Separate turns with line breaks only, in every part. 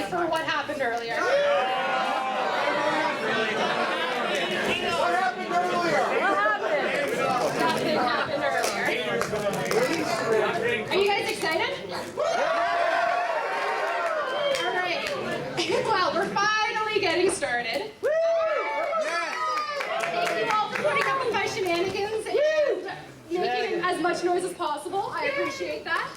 for what happened earlier.
What happened earlier?
Nothing happened earlier. Are you guys excited? All right. Well, we're finally getting started. Thank you all for putting up with my shenanigans and making as much noise as possible. I appreciate that.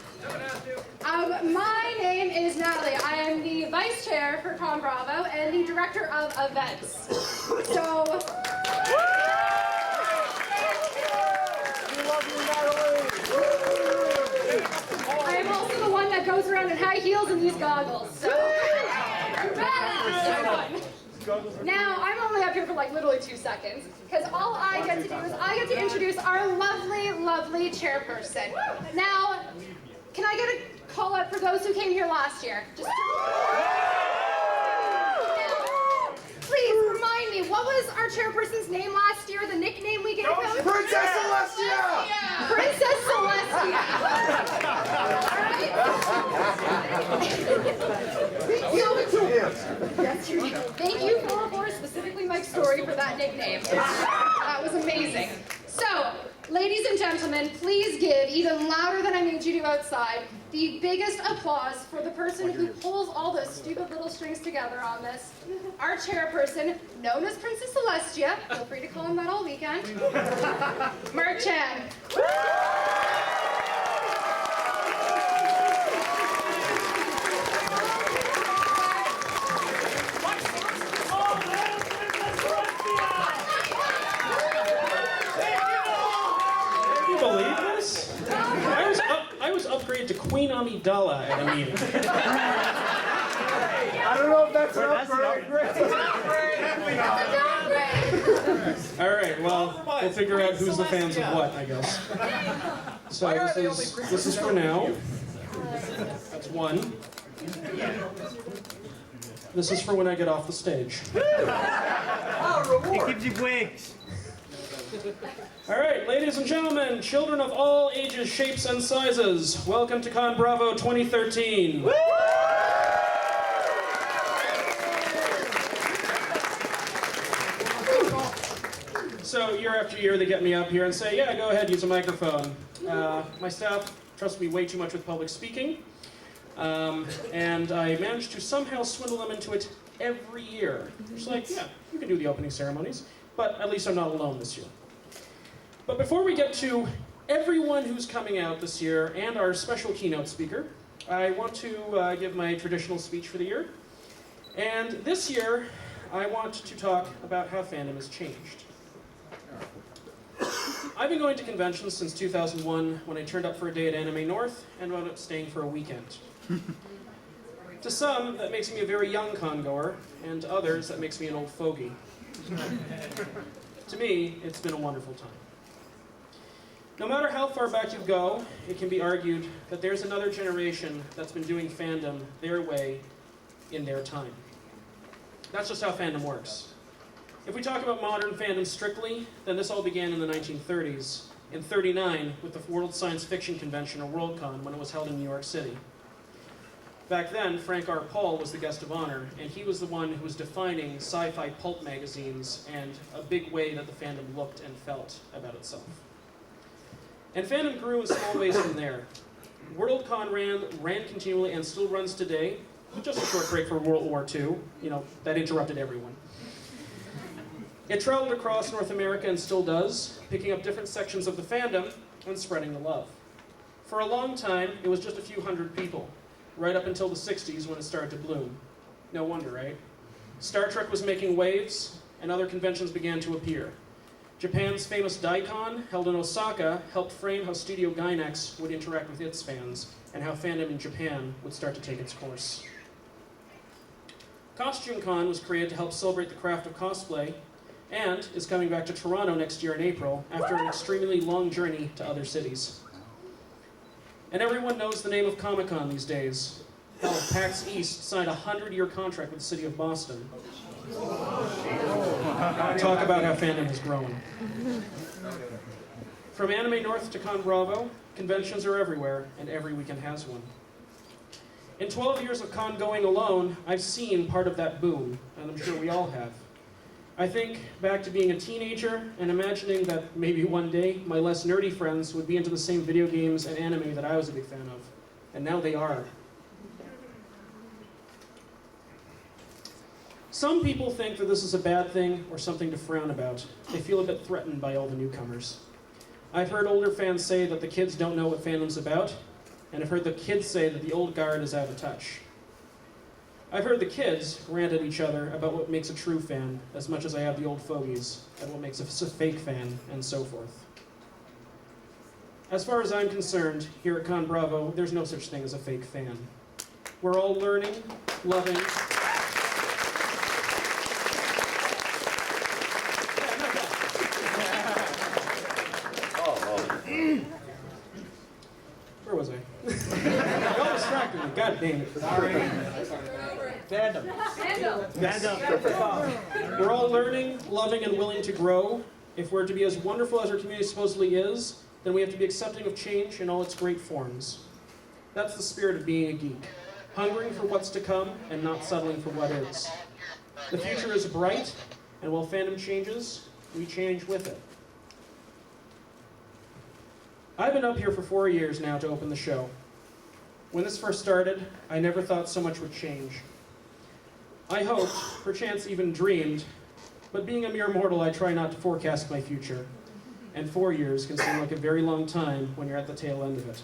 My name is Natalie. I am the Vice Chair for ConBravo and the Director of Events. So, I am also the one that goes around in high heels and these goggles. So, now, I'm only up here for like literally 2 seconds, because all I get to do is I get to introduce our lovely, lovely chairperson. Now, can I get a call out for those who came here last year? Just now, please remind me, what was our chairperson's name last year? The nickname we gave him?
Princess Celestia!
Princess Celestia. All right. Thank you, for specifically Mike Story, for that nickname. That was amazing. So, ladies and gentlemen, please give, even louder than I made you do outside, the biggest applause for the person who pulls all those stupid little strings together on this. Our chairperson, known as Princess Celestia, feel free to call him that all weekend, Mark Chan.
I was upgraded to Queen Amidala at a meeting.
I don't know if that's an upgrade.
All right, well, we'll figure out who's the fans of what, I guess. So this is for now. That's one. This is for when I get off the stage.
It gives you wings.
All right, ladies and gentlemen, children of all ages, shapes, and sizes, welcome to ConBravo 2013. So year after year, they get me up here and say, yeah, go ahead, use a microphone. My staff trusts me way too much with public speaking, and I managed to somehow swindle them into it every year. It's like, yeah, you can do the opening ceremonies, but at least I'm not alone this year. But before we get to everyone who's coming out this year and our special keynote speaker, I want to give my traditional speech for the year. And this year, I want to talk about how fandom has changed. I've been going to conventions since 2001, when I turned up for a day at Anime North and wound up staying for a weekend. To some, that makes me a very young con-goer, and to others, that makes me an old fogey. To me, it's been a wonderful time. No matter how far back you go, it can be argued that there's another generation that's been doing fandom their way in their time. That's just how fandom works. If we talk about modern fandom strictly, then this all began in the 1930s, in '39 with the World Science Fiction Convention, or Worldcon, when it was held in New York City. Back then, Frank R. Paul was the guest of honor, and he was the one who was defining sci-fi pulp magazines and a big way that the fandom looked and felt about itself. And fandom grew in small ways from there. Worldcon ran continually and still runs today, with just a short break for World War II. You know, that interrupted everyone. It traveled across North America and still does, picking up different sections of the fandom and spreading the love. For a long time, it was just a few hundred people, right up until the 60s when it started to bloom. No wonder, right? Star Trek was making waves, and other conventions began to appear. Japan's famous Daikon, held in Osaka, helped frame how Studio Gainax would interact with its fans, and how fandom in Japan would start to take its course. Costume Con was created to help celebrate the craft of cosplay, and is coming back to Toronto next year in April, after an extremely long journey to other cities. And everyone knows the name of Comic-Con these days. Hell, PAX East signed a 100-year contract with the city of Boston. Talk about how fandom has grown. From Anime North to ConBravo, conventions are everywhere, and every weekend has one. In 12 years of con going alone, I've seen part of that boom, and I'm sure we all have. I think back to being a teenager and imagining that maybe one day my less nerdy friends would be into the same video games and anime that I was a big fan of. And now they are. Some people think that this is a bad thing or something to frown about. They feel a bit threatened by all the newcomers. I've heard older fans say that the kids don't know what fandom's about, and I've heard the kids say that the old guard is out of touch. I've heard the kids rant at each other about what makes a true fan, as much as I have the old fogies at what makes a fake fan, and so forth. As far as I'm concerned, here at ConBravo, there's no such thing as a fake fan. We're all learning, loving, where was I? Y'all distracted me, god damn it.
Sorry. Fandom.
We're all learning, loving, and willing to grow. If we're to be as wonderful as our community supposedly is, then we have to be accepting of change in all its great forms. That's the spirit of being a geek. Hungering for what's to come and not settling for what is. The future is bright, and while fandom changes, we change with it. I've been up here for 4 years now to open the show. When this first started, I never thought so much would change. I hoped, perchance even dreamed, but being a mere mortal, I try not to forecast my future. And 4 years can seem like a very long time when you're at the tail end of it.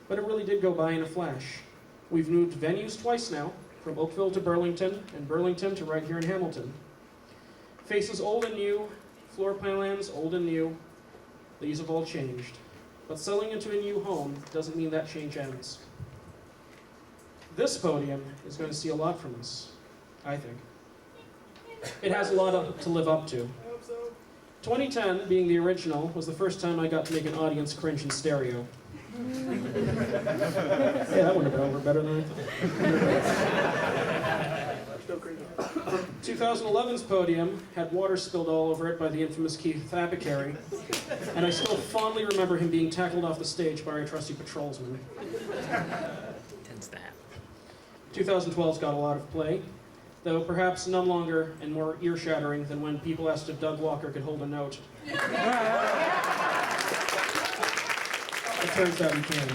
But it really did go by in a flash. We've moved venues twice now, from Oakville to Burlington, and Burlington to right here in Hamilton. Faces old and new, floor plans old and new, these have all changed. But settling into a new home doesn't mean that change ends. This podium is going to see a lot from us, I think. It has a lot to live up to. 2010, being the original, was the first time I got to make an audience cringe in stereo. Yeah, that would have been over better than I thought. 2011's podium had water spilled all over it by the infamous Keith Thapicary, and I still fondly remember him being tackled off the stage by our trusty patrolsman.
Tends to happen.
2012's got a lot of play, though perhaps none longer and more ear-shattering than when people asked if Doug Walker could hold a note. It turns out he can.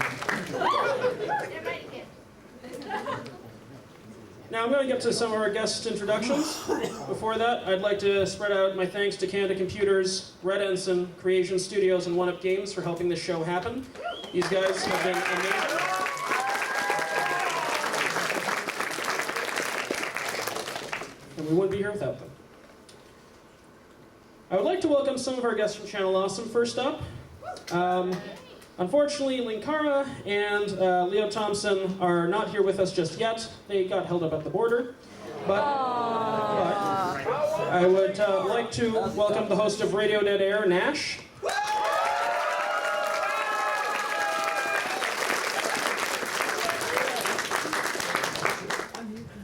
Now I'm going to get to some of our guest introductions. Before that, I'd like to spread out my thanks to Canada Computers, Red Ensign, Creation Studios, and 1UP Games for helping this show happen. These guys have been amazing. And we wouldn't be here without them. I would like to welcome some of our guests from Channel Awesome first up. Unfortunately, Linkara and Leo Thompson are not here with us just yet. They got held up at the border. But I would like to welcome the host of Radio Dead Air, Nash.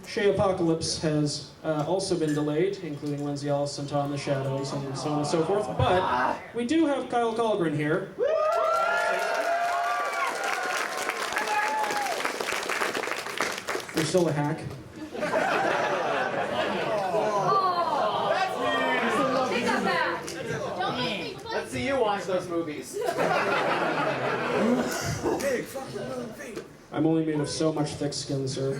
Shay Apocalypse has also been delayed, including Lindsay Ellis and Tom the Shadows and so on and so forth. But we do have Kyle Colgren here. You're still a hack.
Take that back. Don't make me play.
Let's see you watch those movies.
I'm only made of so much thick skin, sir.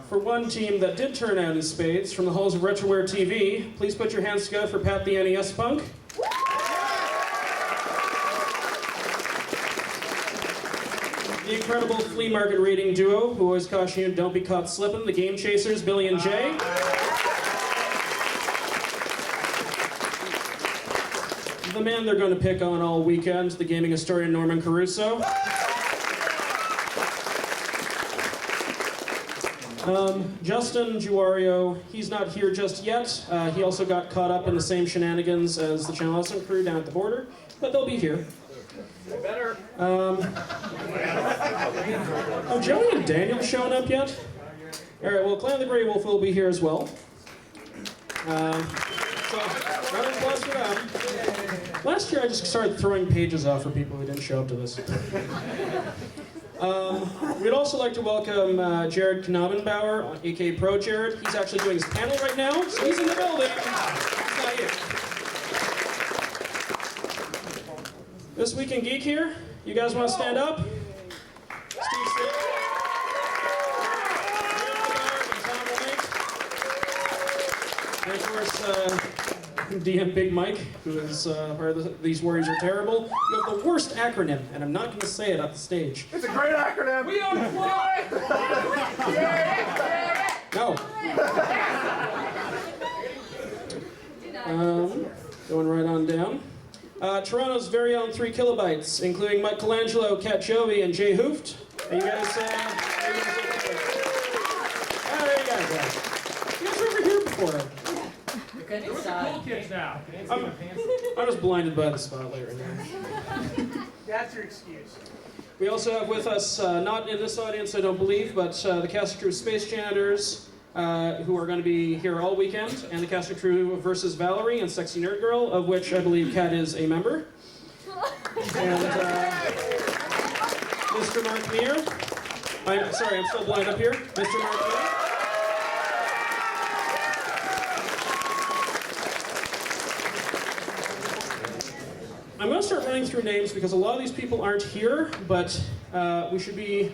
For one team that did turn out in spades, from the halls of Retroware TV, please put your hands together for Pat the NES Punk. The incredible flea market rating duo, who always caution you don't be caught slipping, the Game Chasers, Billy and Jay. The man they're going to pick on all weekend, the gaming historian Norman Caruso. Justin Juario, he's not here just yet. He also got caught up in the same shenanigans as the Channel Awesome crew down at the border, but they'll be here.
Better.
Oh, Joey and Daniel showing up yet? All right, well, Clan of the Grey Wolf will be here as well. So, round of applause for them. Last year, I just started throwing pages off for people who didn't show up to this. We'd also like to welcome Jared Knabenbauer, aka Pro Jared. He's actually doing his panel right now, so he's in the building. He's not here. This Week in Geek here. You guys want to stand up? Steve Sage. And of course, DM Big Mike, who is part of These Warriors Are Terrible. You have the worst acronym, and I'm not going to say it at the stage.
It's a great acronym. We don't fly.
No. Going right on down. Toronto's very own 3 kilobytes, including Michelangelo, Kat Jovi, and Jay Hooft. Are you guys, there you guys are. You guys were over here before.
Cool kids now.
I'm just blinded by the spotlight right now.
That's your excuse.
We also have with us, not in this audience, I don't believe, but the cast and crew Space Janitors, who are going to be here all weekend, and the cast and crew versus Valerie and Sexy Nerd Girl, of which I believe Kat is a member. And Mr. Mark Meir. I'm sorry, I'm still blind up here. Mr. Mark Meir. I'm going to start running through names because a lot of these people aren't here, but we should be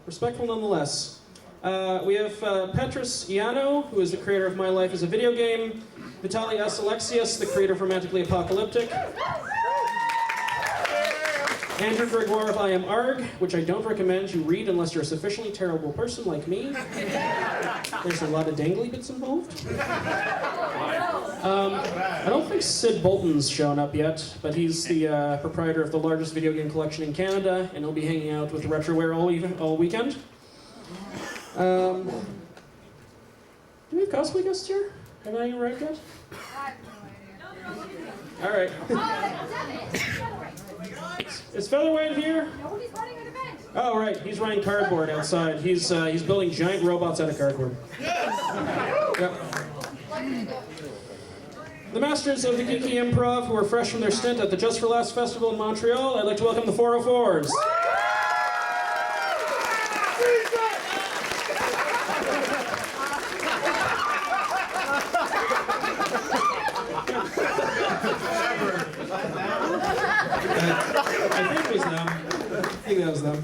respectful nonetheless. We have Petrus Iano, who is the creator of My Life as a Video Game. Vitaly S. Alexius, the creator of Romantically Apocalyptic. Andrew Gregoire of I Am Arg, which I don't recommend you read unless you're a sufficiently terrible person like me. There's a lot of dangly bits involved. I don't think Sid Bolton's shown up yet, but he's the proprietor of the largest video game collection in Canada, and he'll be hanging out with Retroware all weekend. Do we have cosplay guests here? Have I arrived yet? All right. Is Featherweight here?
No, he's running an event.
Oh, right. He's running cardboard outside. He's building giant robots out of cardboard. Yep. The masters of the Geeky Improv, who are fresh from their stint at the Just for Laughs Festival in Montreal, I'd like to welcome the 404s. I think it was them. I think that was them.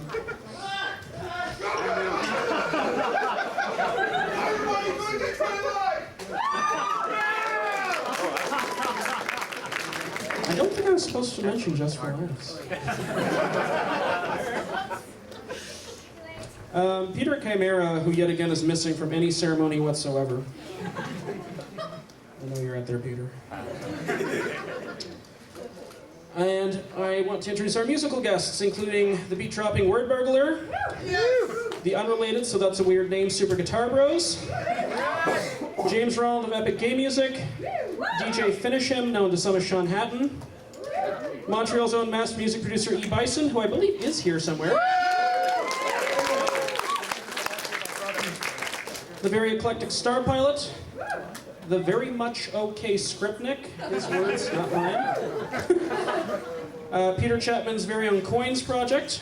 I don't think I was supposed to mention Just for Laughs. Peter Chimera, who yet again is missing from any ceremony whatsoever. I know you're out there, Peter. And I want to introduce our musical guests, including the beat-dropping Word Burglar, the unrelated, so that's a weird name, Super Guitar Bros, James Ronald of Epic Game Music, DJ Finish Him, known to some as Sean Hatton, Montreal's own master music producer E. Bison, who I believe is here somewhere, the very eclectic Star Pilot, the very much okay Skripnik, his words, not mine. Peter Chapman's very own Coins project.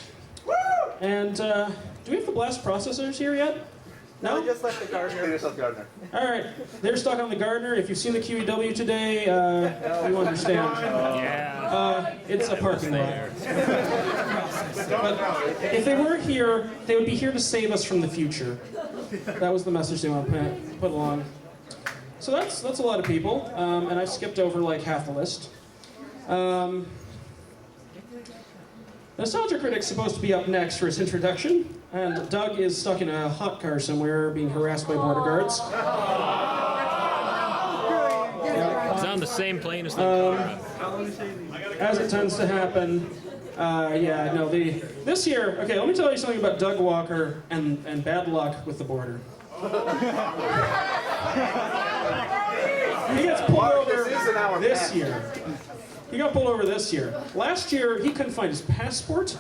And do we have the Blast processors here yet? No?
They just left the Gardner. They just left Gardner.
All right, they're stuck on the Gardner. If you've seen the QEW today, you understand. It's a parking lot. But if they were here, they would be here to save us from the future. That was the message they want to put along. So that's a lot of people, and I've skipped over like half the list. Nostalgia Critic's supposed to be up next for his introduction, and Doug is stuck in a hot car somewhere being harassed by border guards.
It's on the same plane as the
As it tends to happen, this year, okay, let me tell you something about Doug Walker and bad luck with the border. He gets pulled over this year. He got pulled over this year. Last year, he couldn't find his passport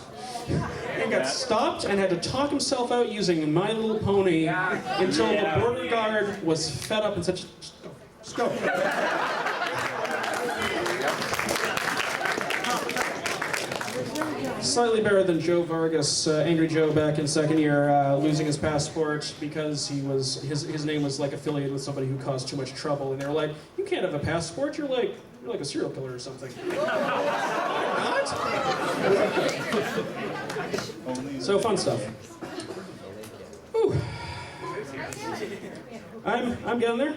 and got stopped and had to talk himself out using My Little Pony until the border guard was fed up and said, just go. Slightly better than Joe Vargas, Angry Joe back in second year, losing his passport because his name was like affiliated with somebody who caused too much trouble, and they were like, "You can't have a passport. You're like a serial killer or something." Not? So fun stuff. Whew. I'm getting there.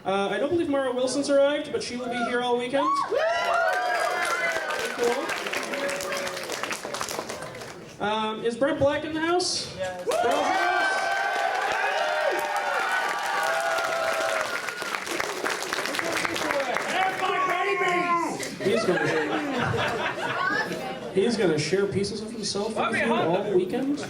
I don't believe Mara Wilson's arrived, but she will be here all weekend. Cool. Is Brent Black in the house? Yes. He's going to share pieces of himself with you all weekend.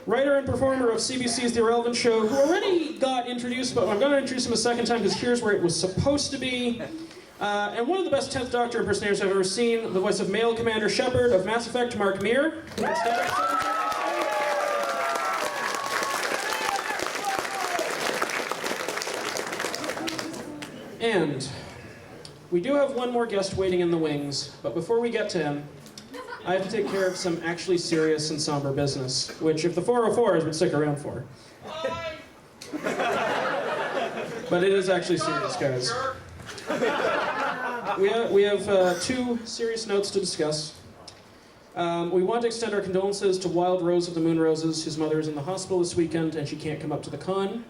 Writer and performer of CBC's The Irrelevant Show, who already got introduced, but I'm going to introduce him a second time because here's where it was supposed to be. And one of the best 10th Doctor impersonators I've ever seen, the voice of Male Commander Shepard of Mass Effect, Mark Meer. And we do have one more guest waiting in the wings, but before we get to him, I have to take care of some actually serious and somber business, which if the 404s would stick around for. But it is actually serious, guys. We have two serious notes to discuss. We want to extend our condolences to Wild Rose of the Moon Roses, whose mother is in the hospital this weekend and she can't come up to the con.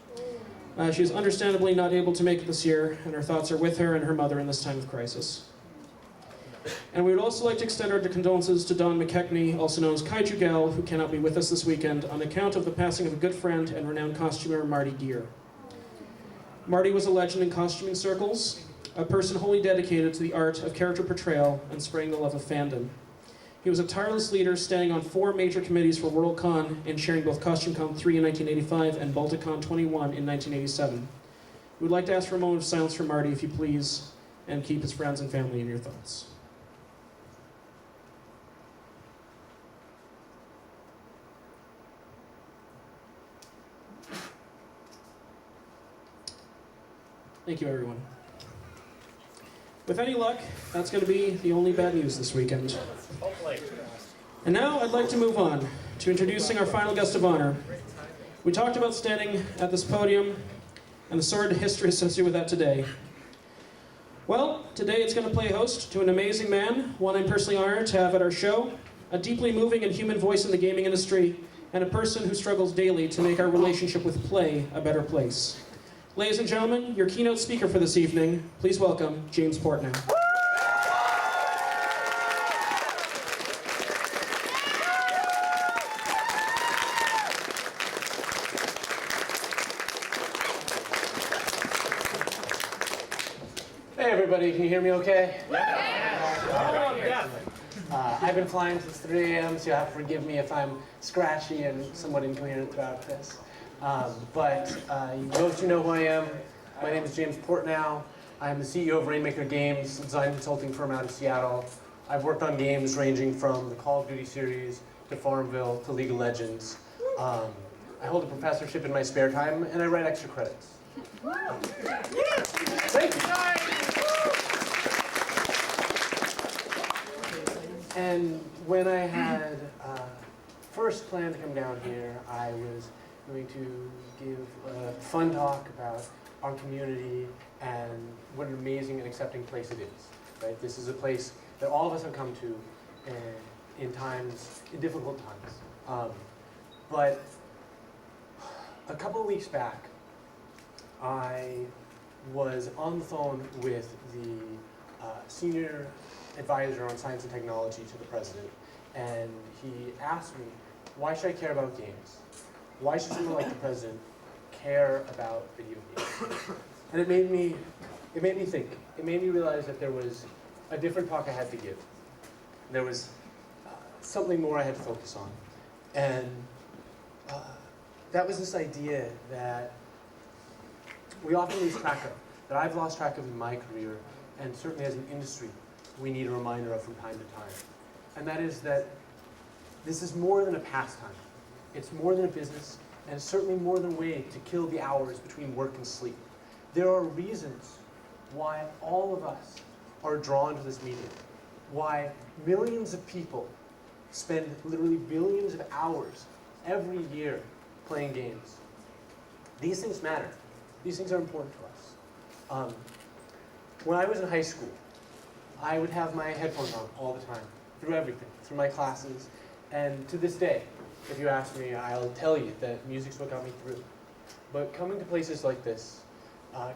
She is understandably not able to make it this year, and our thoughts are with her and her mother in this time of crisis. And we would also like to extend our condolences to Don McKechnie, also known as Kaiju Gal, who cannot be with us this weekend on account of the passing of a good friend and renowned costumer Marty Deere. Marty was a legend in costuming circles, a person wholly dedicated to the art of character portrayal and spreading the love of fandom. He was a tireless leader, standing on 4 major committees for WorldCon and chairing both CostumeCon 3 in 1985 and BalticCon 21 in 1987. We would like to ask for a moment of silence for Marty, if you please, and keep his friends and family in your thoughts. Thank you, everyone. With any luck, that's going to be the only bad news this weekend. And now I'd like to move on to introducing our final guest of honor. We talked about standing at this podium and the sordid history associated with that today. Well, today it's going to play host to an amazing man, one I'm personally honored to have at our show, a deeply moving and human voice in the gaming industry, and a person who struggles daily to make our relationship with play a better place. Ladies and gentlemen, your keynote speaker for this evening, please welcome James Portnow.
Hey everybody, can you hear me okay? I've been flying since 3 a.m., so you'll have to forgive me if I'm scratchy and somewhat incoherent throughout this. But most of you know who I am. My name is James Portnow. I'm the CEO of Rainmaker Games, a design consulting firm out of Seattle. I've worked on games ranging from the Call of Duty series to Farmville to League of Legends. I hold a professorship in my spare time, and I write extra credits. Thank you. And when I had first planned to come down here, I was going to give a fun talk about our community and what an amazing and accepting place it is. Right? This is a place that all of us have come to in difficult times. But a couple of weeks back, I was on the phone with the senior advisor on science and technology to the president, and he asked me, why should I care about games? Why should someone like the president care about video games? And it made me think. It made me realize that there was a different talk I had to give. There was something more I had to focus on. And that was this idea that we often lose track of, that I've lost track of in my career, and certainly as an industry, we need a reminder of from time to time. And that is that this is more than a pastime. It's more than a business, and it's certainly more than a way to kill the hours between work and sleep. There are reasons why all of us are drawn to this medium, why millions of people spend literally billions of hours every year playing games. These things matter. These things are important to us. When I was in high school, I would have my headphones on all the time, through everything, through my classes, and to this day, if you ask me, I'll tell you that music's what got me through. But coming to places like this,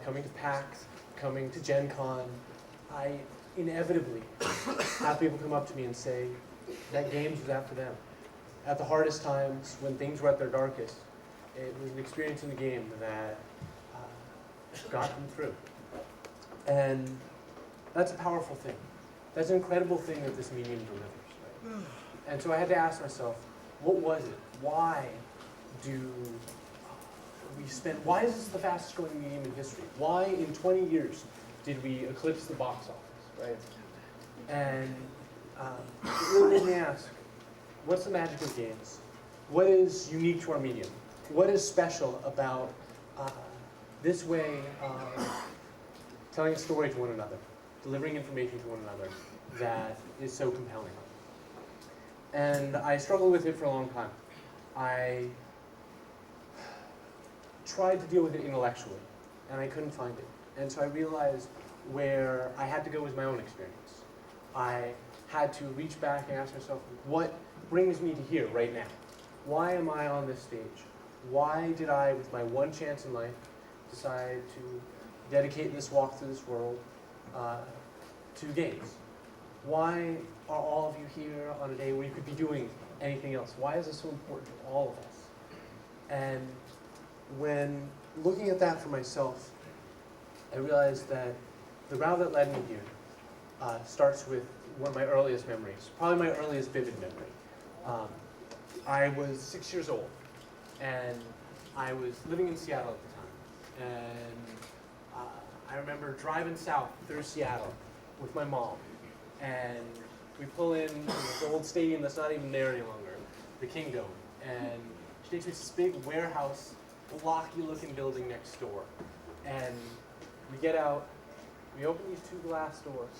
coming to PAX, coming to Gen Con, I inevitably have people come up to me and say that games was after them. At the hardest times, when things were at their darkest, it was an experience in the game that got them through. And that's a powerful thing. That's an incredible thing that this medium delivers. Right? And so I had to ask myself, what was it? Why do why is this the fastest growing medium in history? Why in 20 years did we eclipse the box office, right? And it really made me ask, what's the magic of games? What is unique to our medium? What is special about this way of telling a story to one another, delivering information to one another that is so compelling? And I struggled with it for a long time. I tried to deal with it intellectually, and I couldn't find it. And so I realized where I had to go was my own experience. I had to reach back and ask myself, what brings me to here right now? Why am I on this stage? Why did I, with my one chance in life, decide to dedicate this walk through this world to games? Why are all of you here on a day where you could be doing anything else? Why is this so important to all of us? And when looking at that for myself, I realized that the route that led me here starts with one of my earliest memories, probably my earliest vivid memory. I was 6 years old, and I was living in Seattle at the time. And I remember driving south through Seattle with my mom, and we pull in the old stadium that's not even there any longer, the Kingdome, and she takes me to this big warehouse, blocky looking building next door. And we get out, we open these two glass doors,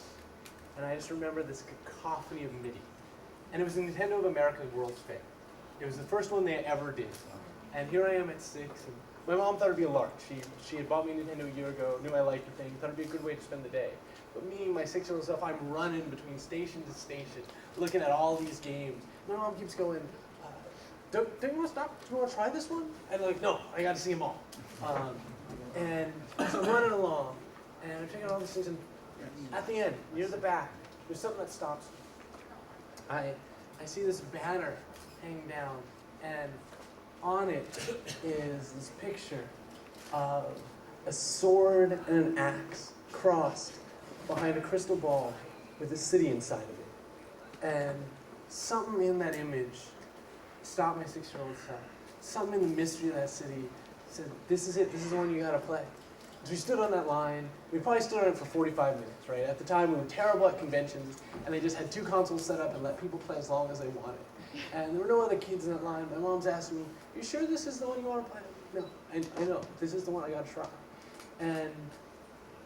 and I just remember this cacophony of MIDI. And it was the Nintendo of America's World's Fair. It was the first one they ever did. And here I am at 6, and my mom thought it'd be a lark. She had bought me a Nintendo a year ago, knew I liked the thing, thought it'd be a good way to spend the day. But me, my 6-year-old self, I'm running between station to station, looking at all these games. My mom keeps going, don't you want to stop? Do you want to try this one? And I'm like, no, I got to see them all. And so I'm running along, and I'm checking out all these things, and at the end, near the back, there's something that stops me. I see this banner hanging down, and on it is this picture of a sword and an axe crossed behind a crystal ball with a city inside of it. And something in that image stopped my 6-year-old self. Something in the mystery of that city said, this is it, this is the one you gotta play. So we stood on that line. We probably stood on it for 45 minutes, right? At the time, we were terrible at conventions, and they just had 2 consoles set up and let people play as long as they wanted. And there were no other kids in that line. My mom's asking me, you sure this is the one you want to play? No, I know. This is the one I gotta try. And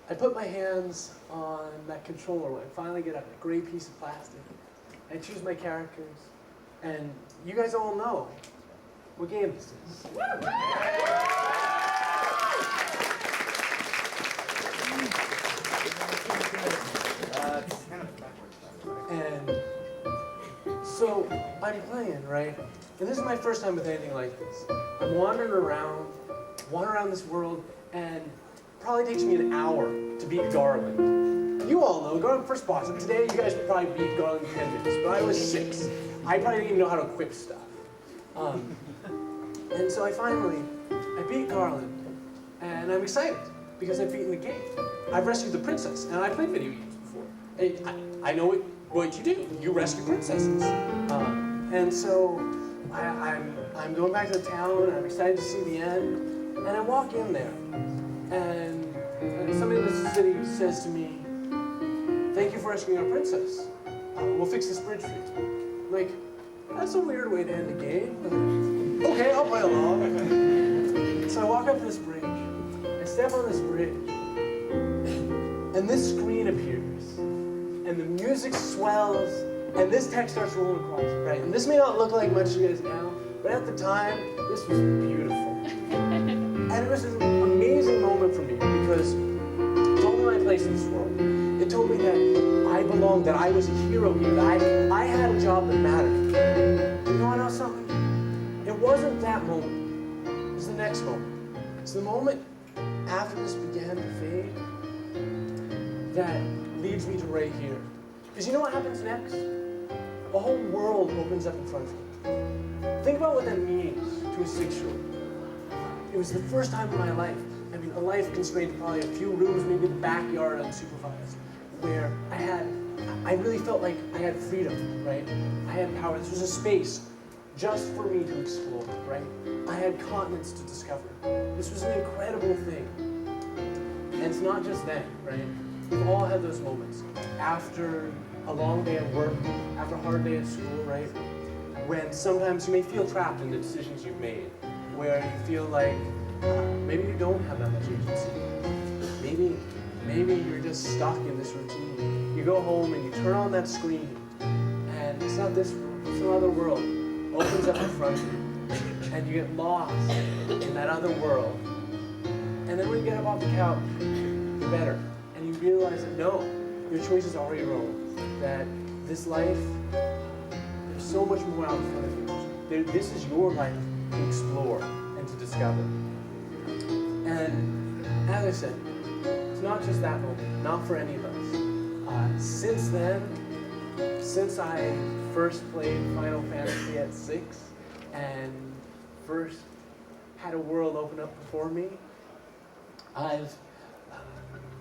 I put my hands on that controller when I finally get out a gray piece of plastic. I choose my characters, and you guys all know what game this is. And so I'm playing, right? And this is my first time with anything like this. I'm wandering around this world, and it probably takes me an hour to beat Garland. You all know Garland first boss, and today you guys would probably beat Garland in 10 minutes, but I was 6. I probably didn't even know how to equip stuff. And so I beat Garland, and I'm excited because I've beaten the game. I've rescued the princess, and I played video games before. I know what you do. You rescue princesses. And so I'm going back to the town, and I'm excited to see the end. And I walk in there, and somebody in the city says to me, thank you for rescuing our princess. We'll fix this bridge for you. I'm like, that's a weird way to end the game. Okay, I'll play along. So I walk up this bridge. I step on this bridge, and this screen appears. and the music swells, and this text starts rolling across, right? And this may not look like much to you guys now, but at the time, this was beautiful. And it was an amazing moment for me because it told me my place in this world. It told me that I belonged, that I was a hero here, that I had a job that mattered. You know what else, something? It wasn't that moment. It was the next moment. It's the moment after this began to fade that leads me to right here. Because you know what happens next? A whole world opens up in front of you. Think about what that means to a 6-year-old. It was the first time in my life, I mean, a life constrained to probably a few rooms, maybe the backyard unsupervised, where I really felt like I had freedom, right? I had power. This was a space just for me to explore, right? I had continents to discover. This was an incredible thing. And it's not just then, right? We've all had those moments. After a long day at work, after a hard day at school, right? When sometimes you may feel trapped in the decisions you've made, where you feel like maybe you don't have that much agency. Maybe you're just stuck in this routine. You go home and you turn on that screen, and it's not this world, it's another world. Opens up in front of you, and you get lost in that other world. And then when you get up off the couch, you're better. And you realize that no, your choices are your own. That this life, there's so much more out in front of you. This is your life to explore and to discover. And as I said, it's not just that moment, not for any of us. Since then, since I first played Final Fantasy at 6 and first had a world open up before me, I've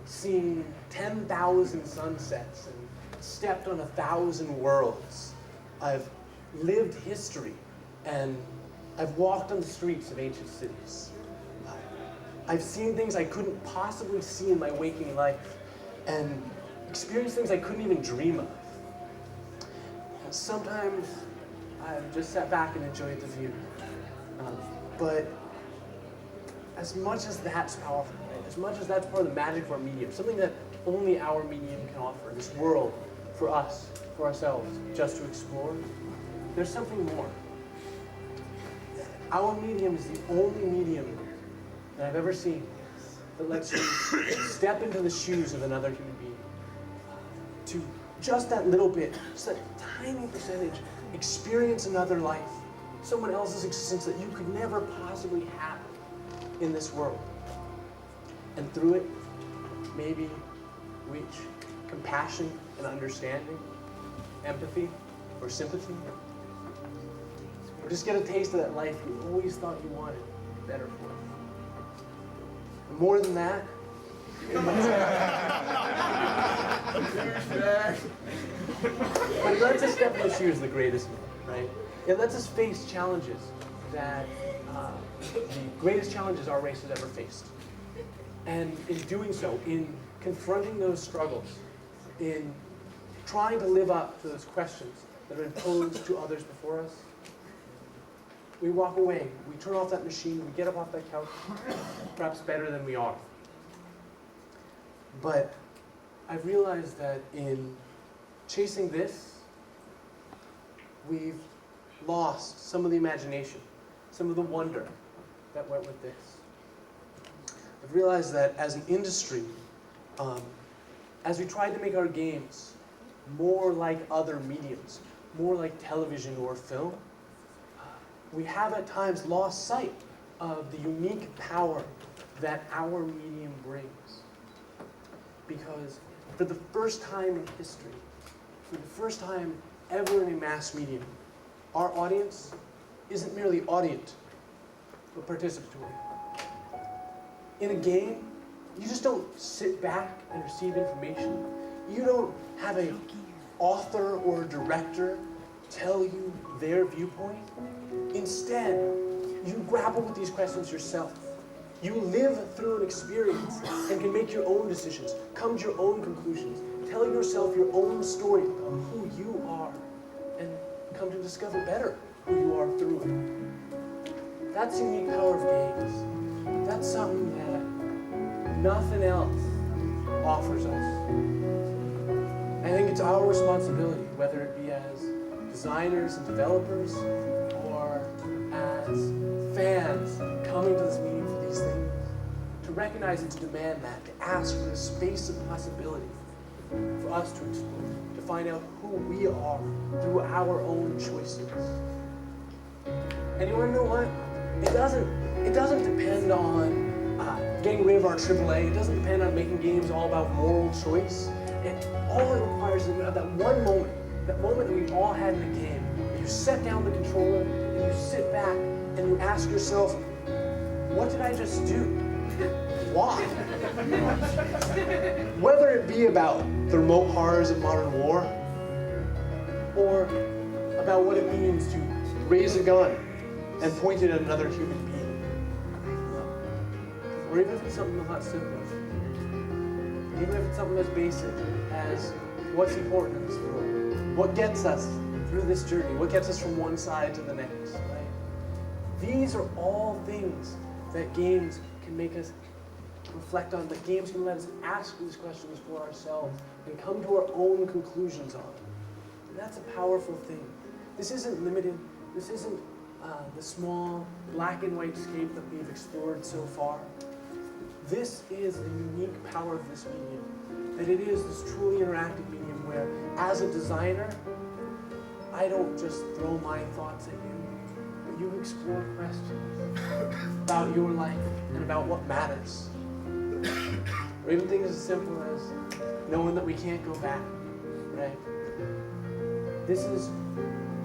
seen 10,000 sunsets and stepped on 1,000 worlds. I've lived history and I've walked on the streets of ancient cities. I've seen things I couldn't possibly see in my waking life and experienced things I couldn't even dream of. And sometimes I've just sat back and enjoyed the view. But as much as that's powerful, right? As much as that's part of the magic of our medium, something that only our medium can offer, this world, for us, for ourselves, just to explore, there's something more. Our medium is the only medium that I've ever seen that lets you step into the shoes of another human being. To just that little bit, just that tiny percentage, experience another life, someone else's existence that you could never possibly have in this world. And through it, maybe reach compassion and understanding, empathy or sympathy, or just get a taste of that life you always thought you wanted better for. And more than that, but it lets us step in the shoes of the greatest man, right? It lets us face challenges that the greatest challenges our race has ever faced. And in doing so, in confronting those struggles, in trying to live up to those questions that have been posed to others before us, we walk away, we turn off that machine, we get up off that couch, perhaps better than we are. But I've realized that in chasing this, we've lost some of the imagination, some of the wonder that went with this. I've realized that as an industry, as we tried to make our games more like other mediums, more like television or film, we have at times lost sight of the unique power that our medium brings. Because for the first time in history, for the first time ever in a mass medium, our audience isn't merely audient, but participatory. In a game, you just don't sit back and receive information. You don't have an author or a director tell you their viewpoint. Instead, you grapple with these questions yourself. You live through an experience and can make your own decisions, come to your own conclusions, tell yourself your own story of who you are, and come to discover better who you are through it. That's the unique power of games. That's something that nothing else offers us. I think it's our responsibility, whether it be as designers and developers or as fans coming to this meeting for these things, to recognize and to demand that, to ask for the space of possibility for us to explore, to find out who we are through our own choices. And you want to know what? It doesn't depend on getting rid of our AAA. It doesn't depend on making games all about moral choice. All it requires is that one moment, that moment that we've all had in a game, where you set down the controller and you sit back and you ask yourself, what did I just do? Why? Whether it be about the remote horrors of modern war, or about what it means to raise a gun and point it at another human being, or even if it's something a lot simpler, even if it's something as basic as what's important in this world, what gets us through this journey, what gets us from one side to the next, right? These are all things that games can make us reflect on, that games can let us ask these questions for ourselves and come to our own conclusions on. And that's a powerful thing. This isn't limited. This isn't the small black and white scape that we've explored so far. This is the unique power of this medium, that it is this truly interactive medium where, as a designer, I don't just throw my thoughts at you, but you explore questions about your life and about what matters. Or even things as simple as knowing that we can't go back, right? This is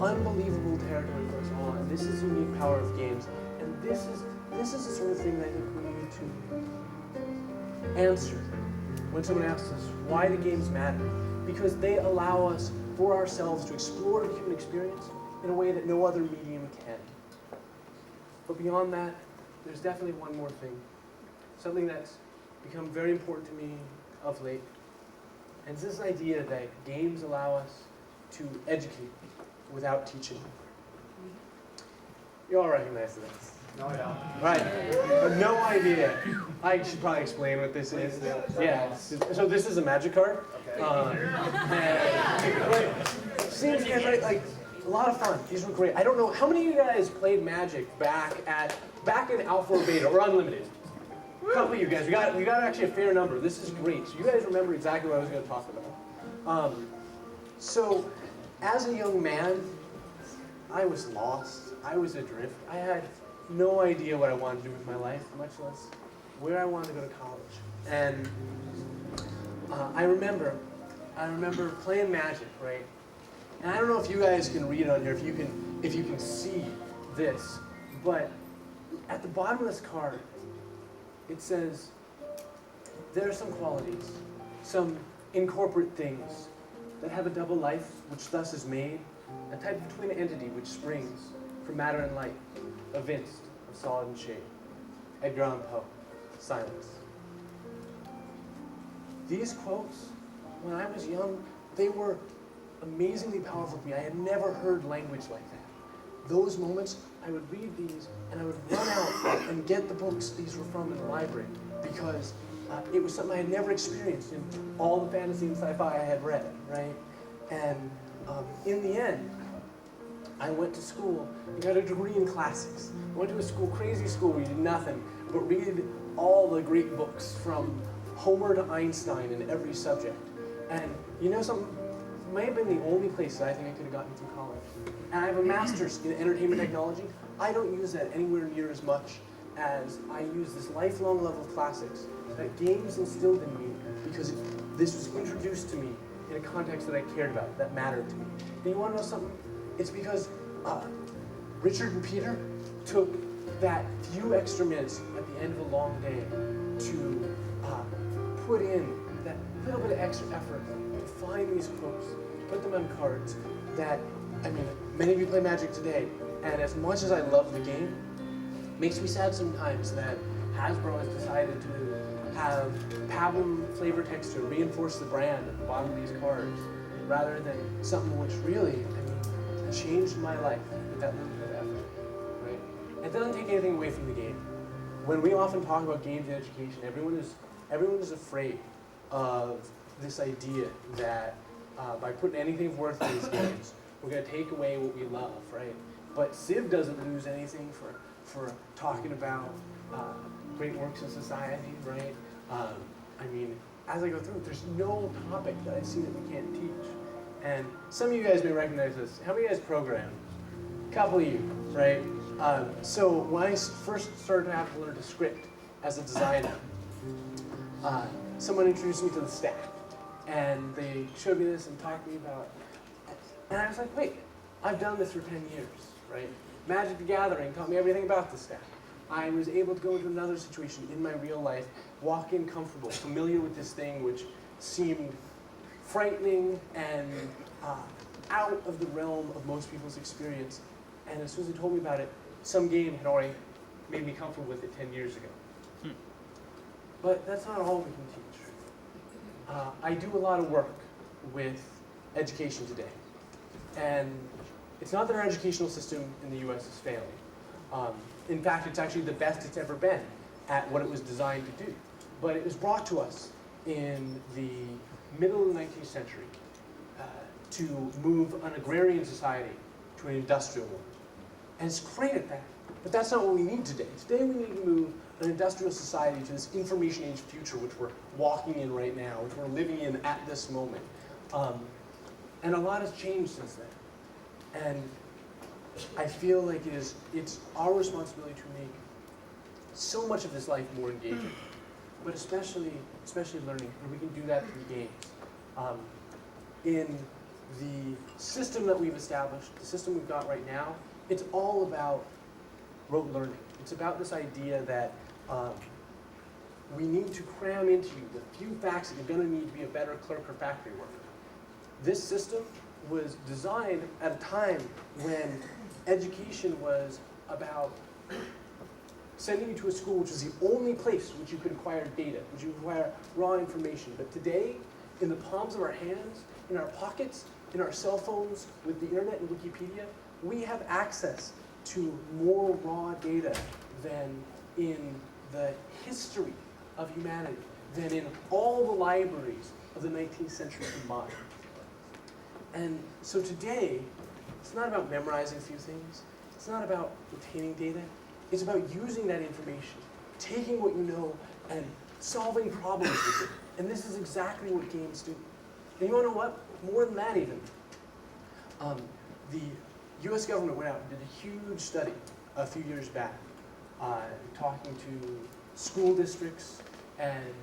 unbelievable territory for us all, and this is the unique power of games. And this is the sort of thing that I think we need to answer when someone asks us, why do games matter? Because they allow us, for ourselves, to explore the human experience in a way that no other medium can. But beyond that, there's definitely one more thing. Something that's become very important to me of late. And it's this idea that games allow us to educate without teaching. You all recognize this?
No, I don't.
Right. No idea. I should probably explain what this is. Yeah. So this is a magic card. Seems like a lot of fun. These were great. I don't know how many of you guys played Magic back in Alpha or Beta or Unlimited. A couple of you guys. We got actually a fair number. This is great. So you guys remember exactly what I was going to talk about. So as a young man, I was lost. I was adrift. I had no idea what I wanted to do with my life, much less where I wanted to go to college. And I remember playing Magic, right? And I don't know if you guys can read it on here, if you can see this, but at the bottom of this card, it says, there are some qualities, some incorporate things that have a double life, which thus is made, a type of twin entity which springs from matter and light, evinced of solid and shade. Edgar Allan Poe, Silence. These quotes, when I was young, they were amazingly powerful to me. I had never heard language like that. Those moments, I would read these, and I would run out and get the books these were from in the library, because it was something I had never experienced in all the fantasy and sci-fi I had read, right? And in the end, I went to school and got a degree in classics. I went to a school, crazy school, where you did nothing but read all the great books from Homer to Einstein in every subject. And you know something? It may have been the only place that I think I could have gotten through college. And I have a master's in entertainment technology. I don't use that anywhere near as much as I use this lifelong love of classics that games instilled in me, because this was introduced to me in a context that I cared about, that mattered to me. And you want to know something? It's because Richard and Peter took that few extra minutes at the end of a long day to put in that little bit of extra effort to find these quotes, put them on cards that, I mean, many of you play Magic today, and as much as I love the game, it makes me sad sometimes that Hasbro has decided to have pablum flavor text to reinforce the brand at the bottom of these cards, rather than something which really, I mean, changed my life with that little bit of effort, right? It doesn't take anything away from the game. When we often talk about games and education, everyone is afraid of this idea that by putting anything of worth in these games, we're going to take away what we love, right? But Civ doesn't lose anything for talking about great works in society, right? I mean, as I go through, there's no topic that I see that we can't teach. And some of you guys may recognize this. How many of you guys program? A couple of you, right? So when I first started to have to learn to script as a designer, someone introduced me to the stack. And they showed me this and talked to me about it. And I was like, wait, I've done this for 10 years, right? Magic the Gathering taught me everything about the stack. I was able to go into another situation in my real life, walk in comfortable, familiar with this thing which seemed frightening and out of the realm of most people's experience. And as soon as they told me about it, some game had already made me comfortable with it 10 years ago. But that's not all we can teach. I do a lot of work with education today. And it's not that our educational system in the US is failing. In fact, it's actually the best it's ever been at what it was designed to do. But it was brought to us in the middle of the 19th century to move an agrarian society to an industrial one. And it's great at that. But that's not what we need today. Today we need to move an industrial society to this information age future which we're walking in right now, which we're living in at this moment. And a lot has changed since then. And I feel like it's our responsibility to make so much of this life more engaging, but especially learning, and we can do that through games. In the system that we've established, the system we've got right now, it's all about rote learning. It's about this idea that we need to cram into you the few facts that you're going to need to be a better clerk or factory worker. This system was designed at a time when education was about sending you to a school which was the only place which you could acquire data, which you could acquire raw information. But today, in the palms of our hands, in our pockets, in our cell phones, with the internet and Wikipedia, we have access to more raw data than in the history of humanity, than in all the libraries of the 19th century combined. And so today, it's not about memorizing a few things. It's not about retaining data. It's about using that information, taking what you know and solving problems with it. And this is exactly what games do. And you want to know what? More than that even. The US government went out and did a huge study a few years back, talking to school districts and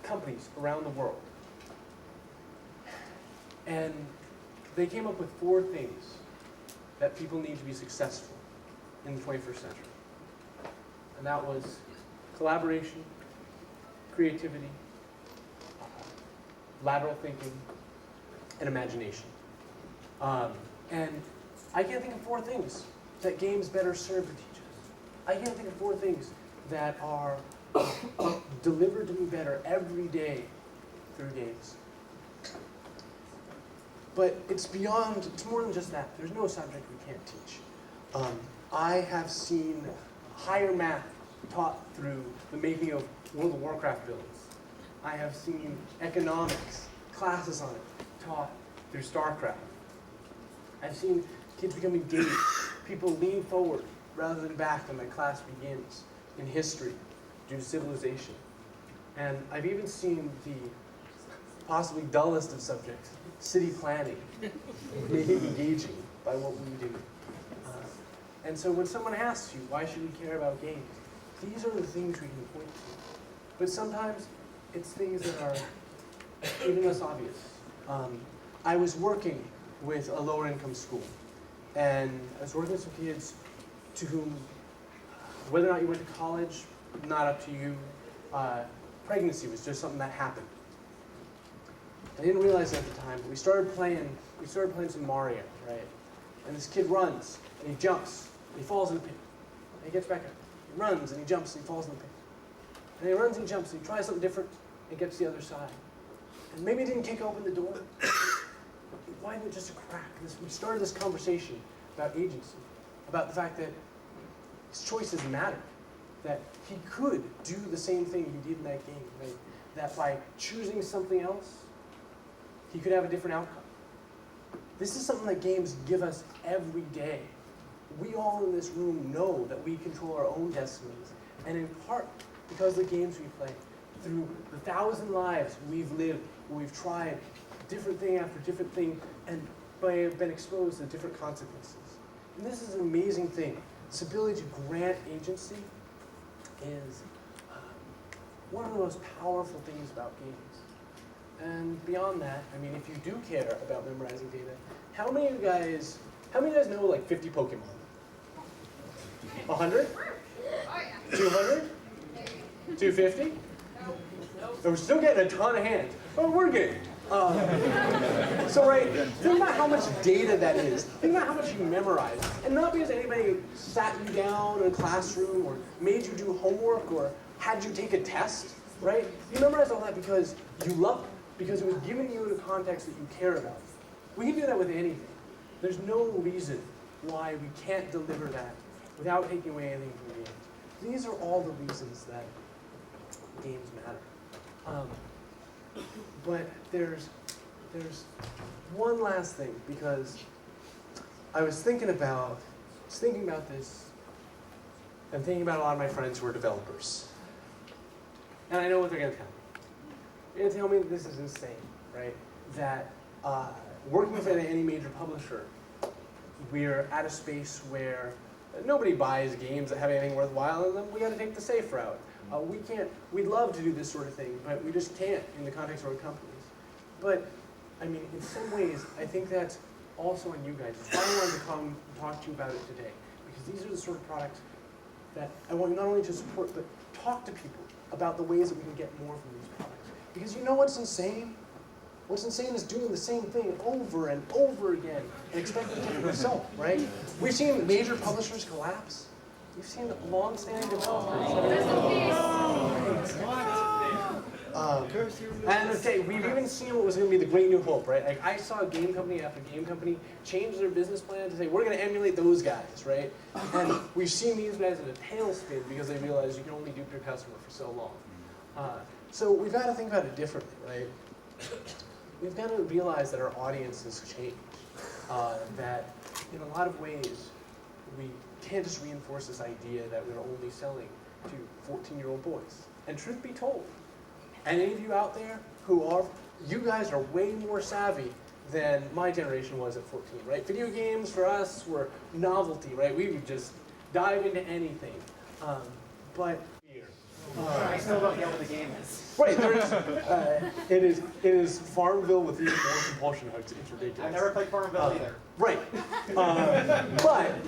companies around the world. And they came up with 4 things that people need to be successful in the 21st century. And that was collaboration, creativity, lateral thinking, and imagination. And I can't think of 4 things that games better serve to teach us. I can't think of 4 things that are delivered to me better every day through games. But it's more than just that. There's no subject we can't teach. I have seen higher math taught through the making of World of Warcraft villains. I have seen economics, classes on it, taught through StarCraft. I've seen kids become engaged. People lean forward rather than back when the class begins in history due to civilization. And I've even seen the possibly dullest of subjects, city planning, made engaging by what we do. And so when someone asks you, why should we care about games? These are the things we can point to. But sometimes it's things that are even less obvious. I was working with a lower income school, and I was working with some kids to whom, whether or not you went to college, not up to you, pregnancy was just something that happened. I didn't realize it at the time, but we started playing some Mario, right? And this kid runs, and he jumps, and he falls in the pit. And he gets back up. He runs, and he jumps, and he falls in the pit. And he runs, and he jumps, and he tries something different, and gets to the other side. And maybe he didn't kick open the door. Why didn't it just a crack? We started this conversation about agency, about the fact that his choices matter, that he could do the same thing he did in that game, right? that by choosing something else, he could have a different outcome. This is something that games give us every day. We all in this room know that we control our own destinies, and in part because of the games we play, through the 1,000 lives we've lived, where we've tried different thing after different thing, and been exposed to different consequences. And this is an amazing thing. This ability to grant agency is one of the most powerful things about games. And beyond that, I mean, if you do care about memorizing data, how many of you guys know like 50 Pokemon? 100? 200? 250? We're still getting a ton of hands. Oh, we're good. So right, think about how much data that is. Think about how much you memorize. And not because anybody sat you down in a classroom or made you do homework or had you take a test, right? You memorize all that because you love it, because it was given you in a context that you care about. We can do that with anything. There's no reason why we can't deliver that without taking away anything from games. These are all the reasons that games matter. But there's one last thing, because I was thinking about this and thinking about a lot of my friends who are developers. And I know what they're going to tell me. They're going to tell me that this is insane, right? That working with any major publisher, we're at a space where nobody buys games that have anything worthwhile in them. We got to take the safe route. We'd love to do this sort of thing, but we just can't in the context of our companies. But, I mean, in some ways, I think that's also on you guys. That's why I wanted to come talk to you about it today. Because these are the sort of products that I want you not only to support, but talk to people about the ways that we can get more from these products. Because you know what's insane? What's insane is doing the same thing over and over again and expecting a different result, right? We've seen major publishers collapse. We've seen long-standing developers. And okay, we've even seen what was going to be the great new hope, right? Like I saw game company after game company change their business plan to say, we're going to emulate those guys, right? And we've seen these guys in a tailspin because they realize you can only dupe your customer for so long. So we've got to think about it differently, right? We've got to realize that our audience has changed. That in a lot of ways, we can't just reinforce this idea that we're only selling to 14-year-old boys. And truth be told, any of you out there you guys are way more savvy than my generation was at 14, right? Video games for us were novelty, right? We would just dive into anything. But
I still don't get what the game is.
right, it is Farmville with even more compulsion hooks. It's ridiculous.
I've never played Farmville either.
Right. But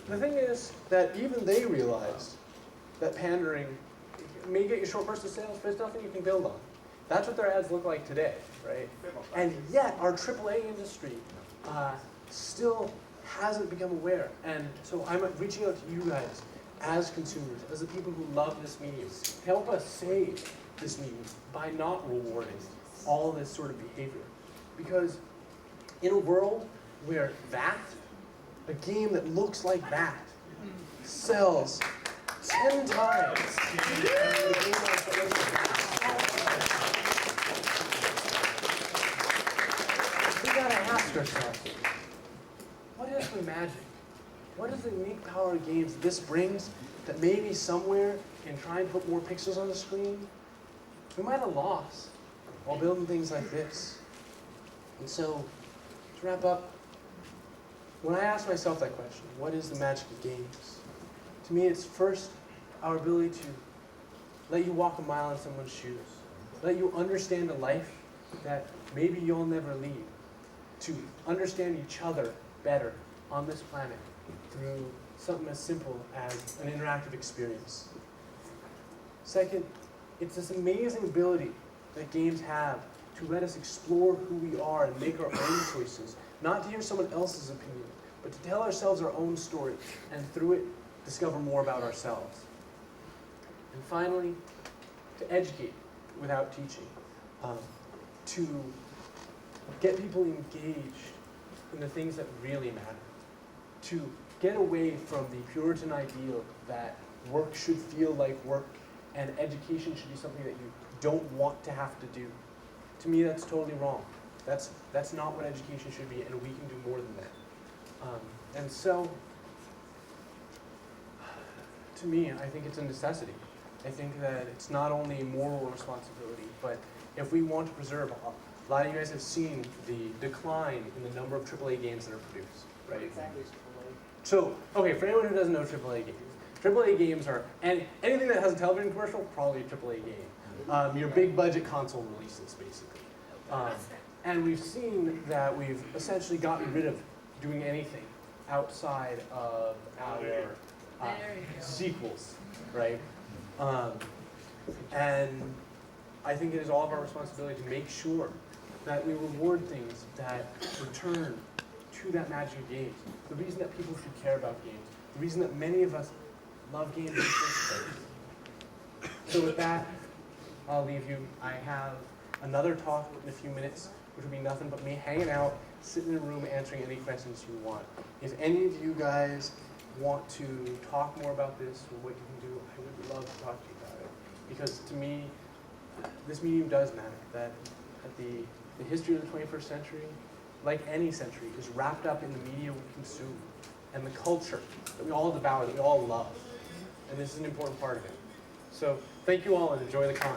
the thing is that even they realized that pandering may get you short bursts of sales, but it's nothing you can build on. That's what their ads look like today, right? And yet our AAA industry still hasn't become aware. And so I'm reaching out to you guys as consumers, as the people who love this medium, to help us save this medium by not rewarding all this sort of behavior. Because in a world where a game that looks like that, sells 10 times the game we gotta ask ourselves, what is the magic? What is the unique power of games this brings that maybe somewhere in trying to put more pixels on the screen, we might have lost while building things like this? And so, to wrap up, when I ask myself that question, what is the magic of games? To me, it's first our ability to let you walk a mile in someone's shoes, let you understand a life that maybe you'll never lead, to understand each other better on this planet through something as simple as an interactive experience. Second, it's this amazing ability that games have to let us explore who we are and make our own choices, not to hear someone else's opinion, but to tell ourselves our own story, and through it, discover more about ourselves. And finally, to educate without teaching, to get people engaged in the things that really matter, to get away from the Puritan ideal that work should feel like work and education should be something that you don't want to have to do. To me, that's totally wrong. That's not what education should be, and we can do more than that. And so, to me, I think it's a necessity. I think that it's not only a moral responsibility, but if we want to preserve, a lot of you guys have seen the decline in the number of AAA games that are produced, right?
Exactly.
So, okay, for anyone who doesn't know AAA games, AAA games are anything that has a television commercial, probably a AAA game. Your big budget console releases, basically. And we've seen that we've essentially gotten rid of doing anything outside of our sequels, right? And I think it is all of our responsibility to make sure that we reward things that return to that magic of games. The reason that people should care about games. The reason that many of us love games in the first place. So with that, I'll leave you. I have another talk in a few minutes, which will be nothing but me hanging out, sitting in a room, answering any questions you want. If any of you guys want to talk more about this or what you can do, I would love to talk to you about it. Because to me, this medium does matter. That the history of the 21st century, like any century, is wrapped up in the media we consume and the culture that we all devour, that we all love. And this is an important part of it. So thank you all and enjoy the con.